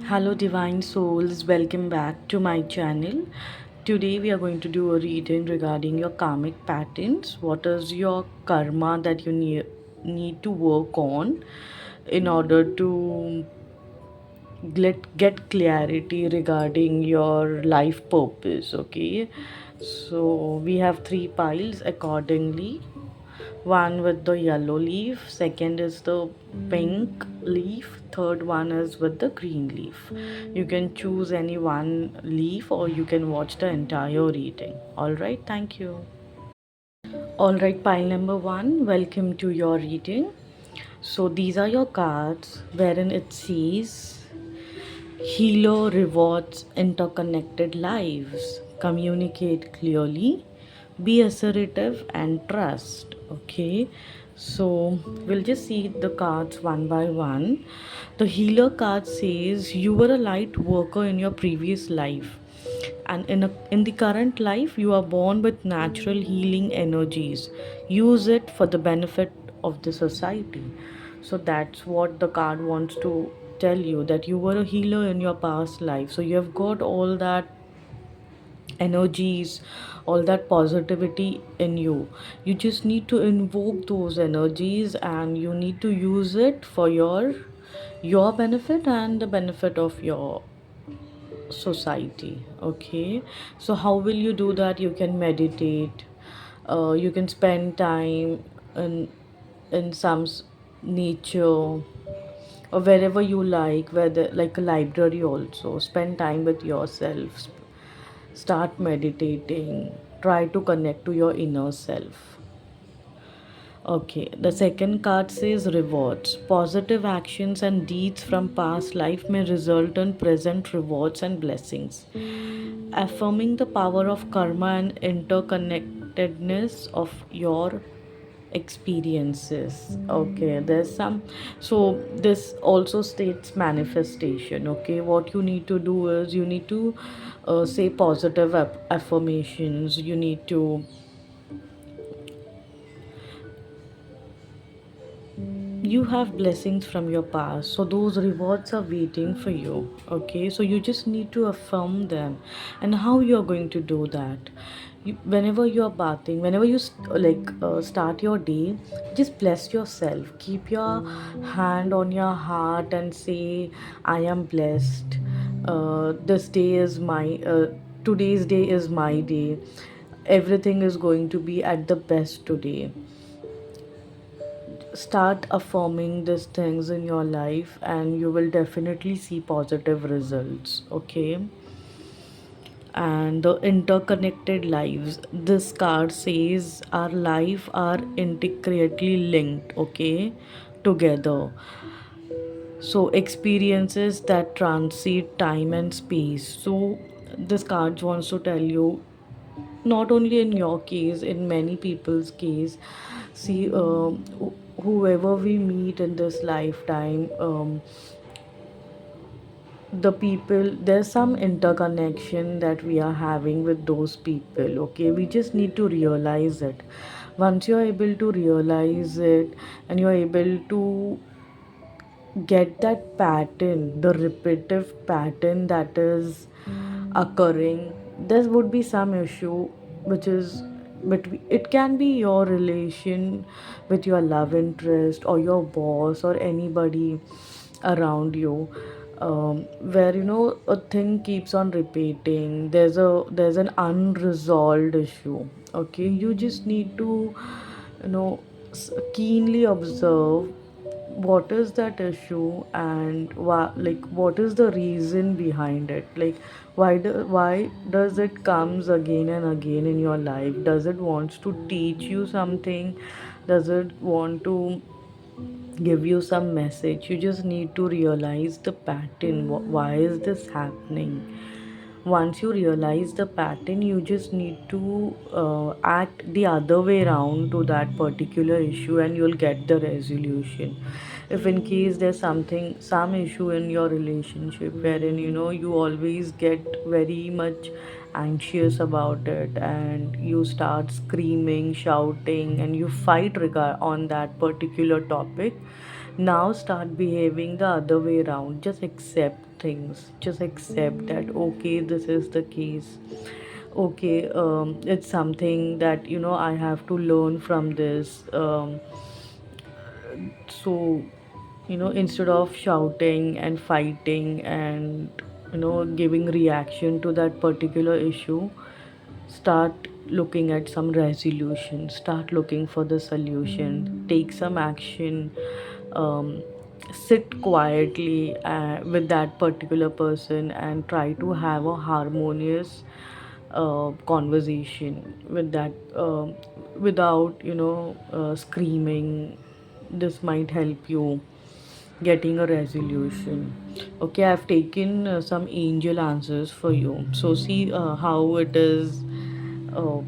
Hello, divine souls, welcome back to my channel. Today, we are going to do a reading regarding your karmic patterns. What is your karma that you need to work on in order to get clarity regarding your life purpose? Okay, so we have three piles accordingly. One with the yellow leaf, second is the pink leaf, third one is with the green leaf. You can choose any one leaf or you can watch the entire reading. All right, thank you. All right, pile number one, welcome to your reading. So these are your cards wherein it says Healer rewards interconnected lives. Communicate clearly, be assertive, and trust. Okay, so we'll just see the cards one by one. The healer card says you were a light worker in your previous life, and in the current life, you are born with natural healing energies. Use it for the benefit of the society. So that's what the card wants to tell you, that you were a healer in your past life. So you have got all that energies, all that positivity in you. You just need to invoke those energies and you need to use it for your benefit and the benefit of your society. Okay, so how will you do that? You can meditate, you can spend time in some nature or wherever you like, whether like a library. Also spend time with yourself, start meditating, try to connect to your inner self. Okay, the second card says rewards. Positive actions and deeds from past life may result in present rewards and blessings. Affirming the power of karma and interconnectedness of your experiences. Okay, there's some, so this also states manifestation. Okay, what you need to do is you need to say positive affirmations. You need to, you have blessings from your past, so those rewards are waiting for you. Okay, so you just need to affirm them. And how you are going to do that? Whenever you are bathing, whenever you start your day, just bless yourself. Keep your hand on your heart and say, I am blessed. This day is my today's day is my day. Everything is going to be at the best today. Start affirming these things in your life and you will definitely see positive results. Okay, and the interconnected lives, this card says our life are intricately linked. Okay, together. So experiences that transcend time and space. So this card wants to tell you, not only in your case, in many people's case, see, whoever we meet in this lifetime, the people, there's some interconnection that we are having with those people. Okay, we just need to realize it. Once you're able to realize it and you're able to get that pattern, the repetitive pattern that is occurring, there would be some issue which is between, it can be your relation with your love interest or your boss or anybody around you, where a thing keeps on repeating. There's an unresolved issue. Okay, you just need to you know keenly observe what is that issue and what is the reason behind it. Like, why does it comes again and again in your life? Does it wants to teach you something? Does it want to give you some message? You just need to realize the pattern. Why is this happening? Once you realize the pattern, you just need to act the other way around to that particular issue and you'll get the resolution. If in case there's some issue in your relationship wherein you always get very much anxious about it and you start screaming, shouting, and you fight on that particular topic, now start behaving the other way around. Just accept things. Just accept that, okay, this is the case. Okay, it's something that, I have to learn from this. So, instead of shouting and fighting and, giving reaction to that particular issue, start looking at some resolution, start looking for the solution, take some action, um, sit quietly with that particular person and try to have a harmonious conversation with that, without screaming. This might help you getting a resolution. Okay, I've taken some angel answers for you, so see how it is, uh,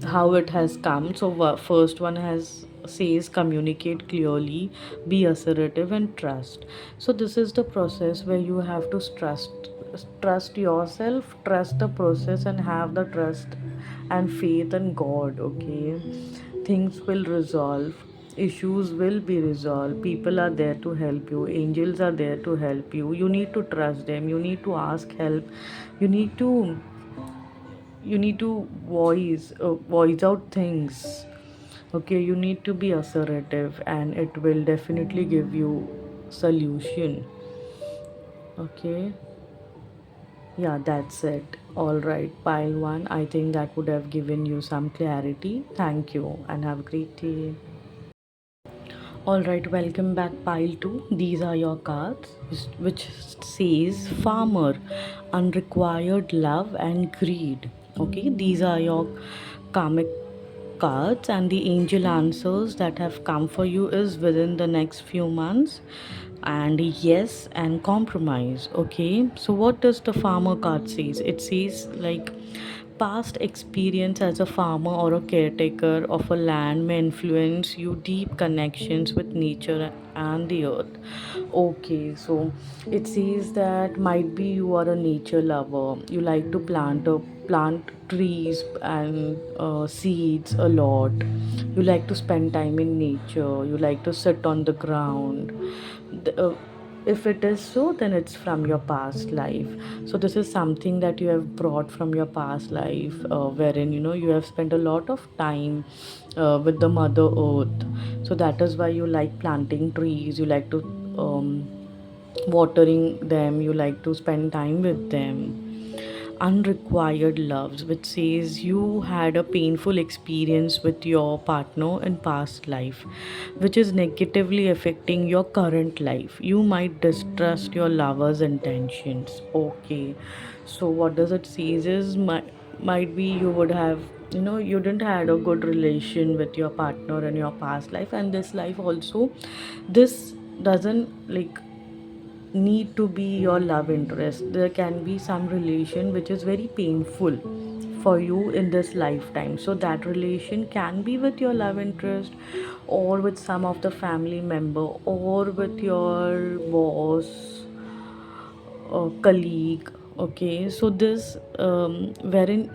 how it has come. So first one has says communicate clearly, be assertive and trust. So this is the process where you have to trust yourself, trust the process, and have the trust and faith in God. Okay, things will resolve, issues will be resolved, people are there to help you, angels are there to help you. You need to trust them, you need to ask help, you need to voice out things. Okay, you need to be assertive and it will definitely give you solution. Okay, yeah, that's it. All right, pile one, I think that would have given you some clarity. Thank you and have a great day. All right, welcome back, pile two. These are your cards, which says farmer, unrequired love and greed. Okay, these are your karmic cards, and the angel answers that have come for you is within the next few months, and yes, and compromise. Okay, so what does the farmer card says? It says like past experience as a farmer or a caretaker of a land may influence you deep connections with nature and the earth. Okay, so it says that might be you are a nature lover, you like to plant trees and seeds a lot, you like to spend time in nature, you like to sit on the ground. If it is so, then it's from your past life. So this is something that you have brought from your past life, wherein you have spent a lot of time with the mother earth. So that is why you like planting trees, you like to watering them, you like to spend time with them. Unrequired loves, which says you had a painful experience with your partner in past life, which is negatively affecting your current life. You might distrust your lover's intentions. Okay, so what does it says is might be you would have, you didn't had a good relation with your partner in your past life, and this life also. This doesn't like need to be your love interest. There can be some relation which is very painful for you in this lifetime. So that relation can be with your love interest, or with some of the family member, or with your boss or colleague. Okay, so this wherein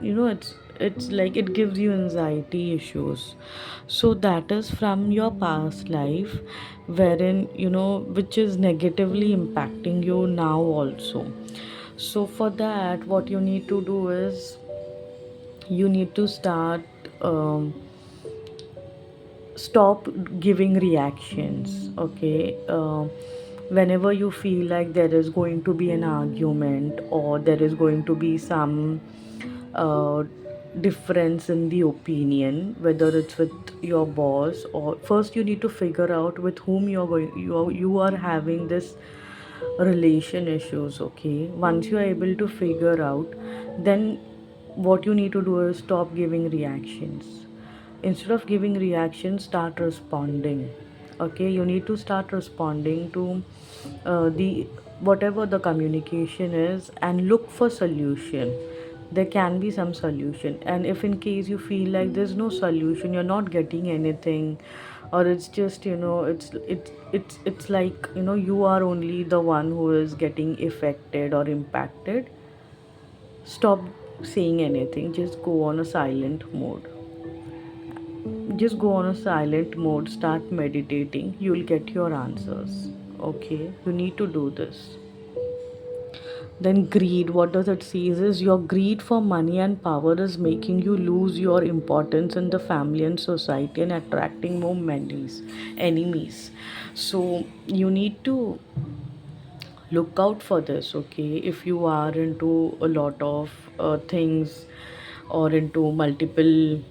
it's like it gives you anxiety issues. So that is from your past life, wherein which is negatively impacting you now also. So for that, what you need to do is you need to stop giving reactions. Okay, whenever you feel like there is going to be an argument, or there is going to be some uh, difference in the opinion, whether it's with your boss, or first you need to figure out with whom you are having this relation issues. Okay, once you are able to figure out, then what you need to do is stop giving reactions. Instead of giving reactions, start responding. Okay, you need to start responding to the whatever the communication is, and look for solution. There can be some solution, and if in case you feel like there's no solution, you're not getting anything, or it's just it's like you are only the one who is getting affected or impacted, stop saying anything. Just go on a silent mode. Just go on a silent mode, start meditating, you will get your answers. Okay, you need to do this. Then greed, what does it say is your greed for money and power is making you lose your importance in the family and society and attracting more enemies. So you need to look out for this, okay? If you are into a lot of things, or into multiple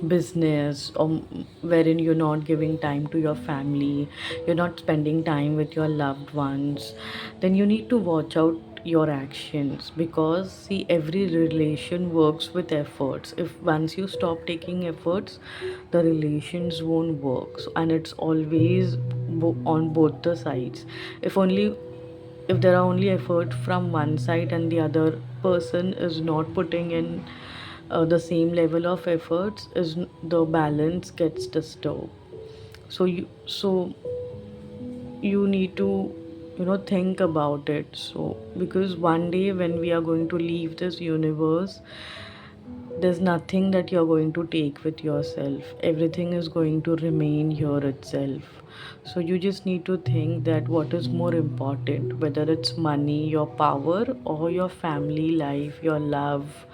business, or wherein you're not giving time to your family, you're not spending time with your loved ones, then you need to watch out your actions, because see, every relation works with efforts. If once you stop taking efforts, the relations won't work. So, and it's always on both the sides. If there are only effort from one side and the other person is not putting in the same level of efforts, is the balance gets disturbed. So you need to think about it. So because one day when we are going to leave this universe, there's nothing that you're going to take with yourself. Everything is going to remain here itself. So you just need to think that what is more important, whether it's money, your power, or your family life, your love,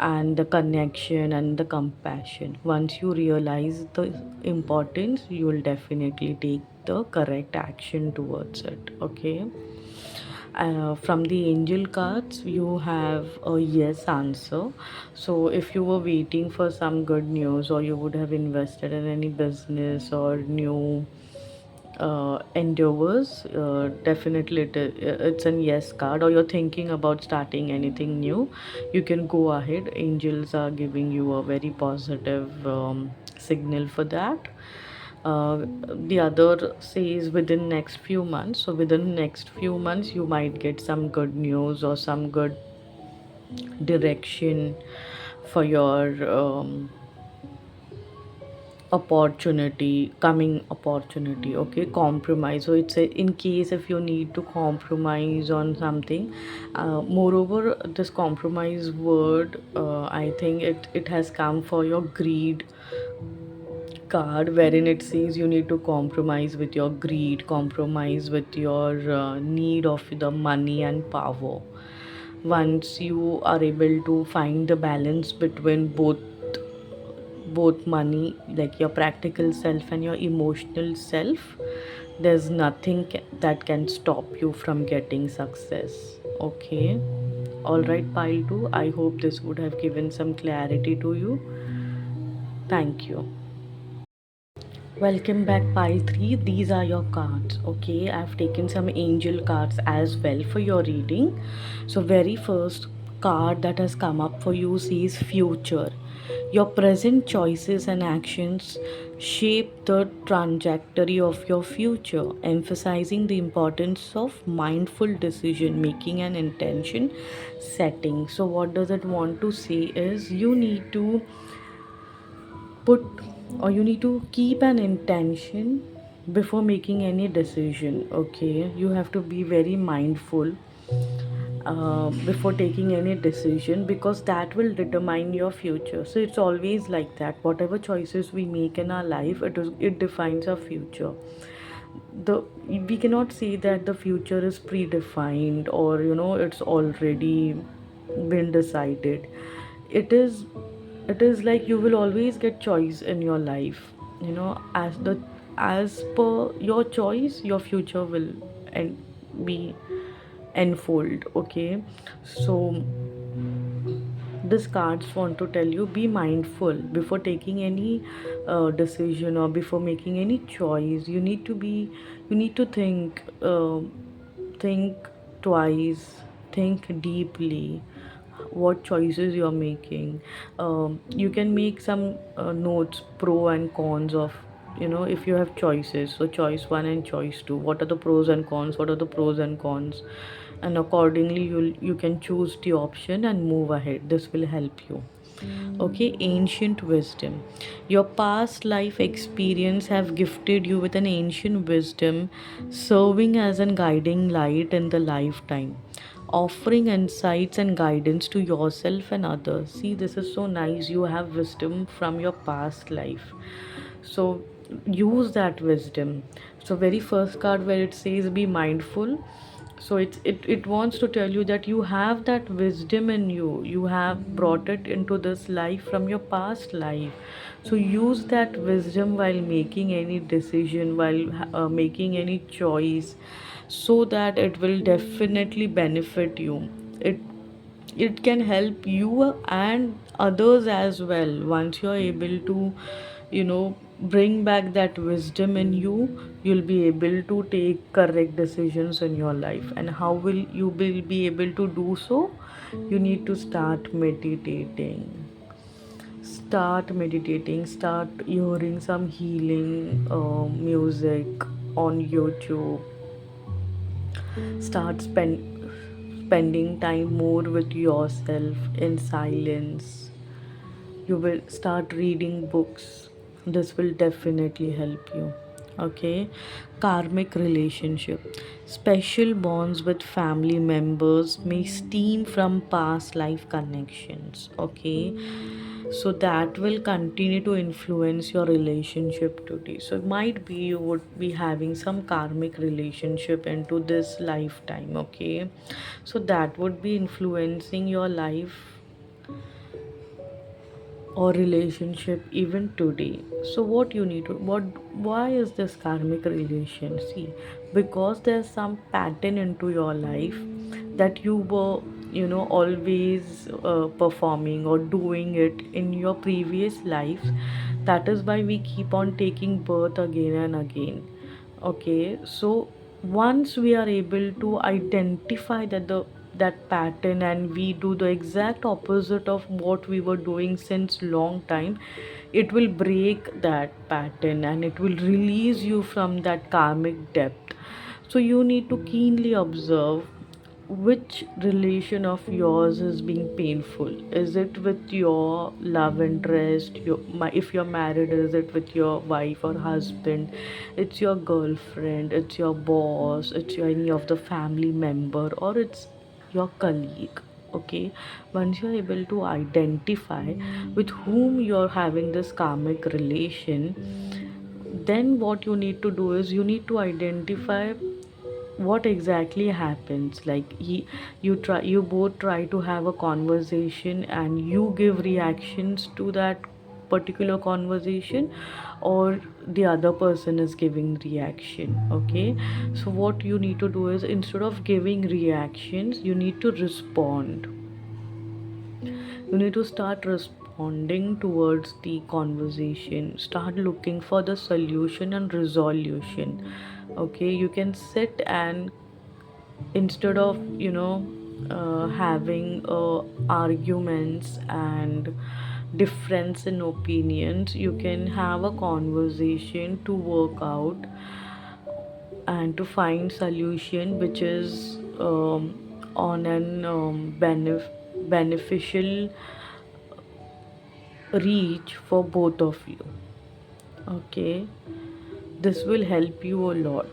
and the connection and the compassion. Once you realize the importance, you will definitely take the correct action towards it. Okay. From the angel cards, you have a yes answer. So, if you were waiting for some good news, or you would have invested in any business or new endeavors, definitely it's an yes card. Or you're thinking about starting anything new, you can go ahead. Angels are giving you a very positive signal for that. The other says within next few months. So within next few months, you might get some good news or some good direction for your opportunity. Okay, compromise. So it's in case if you need to compromise on something. Moreover, this compromise word, I think it has come for your greed card, wherein it says you need to compromise with your greed, compromise with your need of the money and power. Once you are able to find the balance between both money, like your practical self and your emotional self, there's nothing that can stop you from getting success. Okay. All right, pile 2, I hope this would have given some clarity to you. Thank you. Welcome back, pile 3. These are your cards. Okay, I've taken some angel cards as well for your reading. So, very first card that has come up for you says future. Your present choices and actions shape the trajectory of your future, emphasizing the importance of mindful decision making and intention setting. So, what does it want to say is you need to put, or you need to keep an intention before making any decision. Okay, you have to be very mindful before taking any decision, because that will determine your future. So it's always like that. Whatever choices we make in our life, it defines our future. The We cannot say that the future is predefined, or it's already been decided. It is it is like you will always get choice in your life. As per your choice, your future will and be unfold. Okay. So this cards want to tell you, be mindful before taking any decision, or before making any choice. You need to think twice, think deeply what choices you're making. You can make some notes, pro and cons of, if you have choices. So choice 1 and choice 2, what are the pros and cons, what are the pros and cons, and accordingly you can choose the option and move ahead. This will help you. Okay. Ancient wisdom. Your past life experience have gifted you with an ancient wisdom, serving as a guiding light in the lifetime, offering insights and guidance to yourself and others. See, this is so nice. You have wisdom from your past life. So use that wisdom. So very first card where it says be mindful. So it wants to tell you that you have that wisdom in you, you have brought it into this life from your past life. So use that wisdom while making any decision, while making any choice, so that it will definitely benefit you. It can help you and others as well. Once you're able to, bring back that wisdom in you, you'll be able to take correct decisions in your life. And how will you will be able to do so? You need to start hearing some healing music on YouTube. Spending time more with yourself in silence. You will start reading books. This will definitely help you. Okay. Karmic relationship. Special bonds with family members may stem from past life connections. Okay, so that will continue to influence your relationship today. So it might be you would be having some karmic relationship into this lifetime. Okay, so that would be influencing your life or relationship even today. So what you need to, what why is this karmic relation? See, because there's some pattern into your life that you were, always performing or doing it in your previous lives. That is why we keep on taking birth again and again. Okay, so once we are able to identify that pattern, and we do the exact opposite of what we were doing since long time, it will break that pattern and it will release you from that karmic depth. So you need to keenly observe which relation of yours is being painful. Is it with your love interest, if you're married, is it with your wife or husband? It's your girlfriend, it's your boss, it's any of the family member, or it's your colleague. Okay, once you're able to identify with whom you're having this karmic relation, then what you need to do is you need to identify what exactly happens. Like you both try to have a conversation and you give reactions to that particular conversation, or the other person is giving reaction. Okay, so what you need to do is, instead of giving reactions, you need to respond. You need to start responding towards the conversation. Start looking for the solution and resolution. Okay, you can sit and, instead of, having arguments and difference in opinions, you can have a conversation to work out and to find solution which is on an beneficial reach for both of you. Okay, this will help you a lot.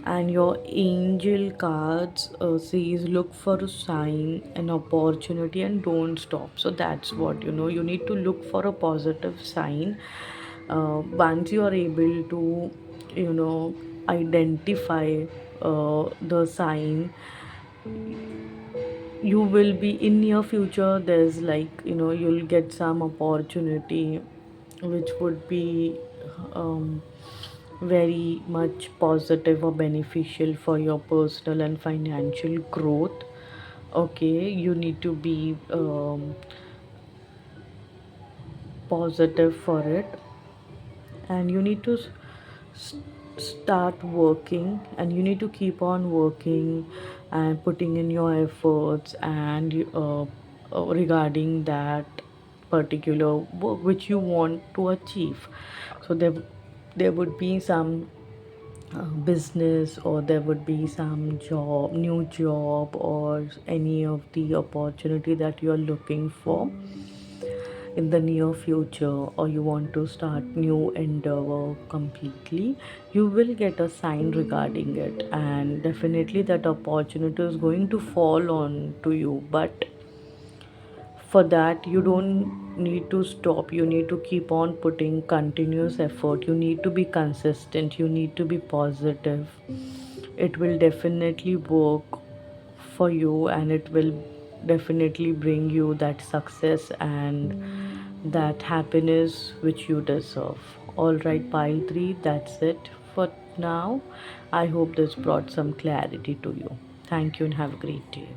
And your angel cards says look for a sign, an opportunity, and don't stop. So that's what, you need to look for a positive sign. Once you are able to, identify the sign, you will be in near future, there's like, you'll get some opportunity which would be very much positive or beneficial for your personal and financial growth. Okay, you need to be positive for it, and you need to start working, and you need to keep on working and putting in your efforts, and regarding that particular work which you want to achieve. So there would be some business, or there would be some new job, or any of the opportunity that you are looking for in the near future, or you want to start new endeavor completely, you will get a sign regarding it, and definitely that opportunity is going to fall on to you. But for that, you don't need to stop. You need to keep on putting continuous effort. You need to be consistent. You need to be positive. it will definitely work for you, and it will definitely bring you that success and that happiness which you deserve. All right, pile 3, that's it for now. I hope this brought some clarity to you. Thank you and have a great day.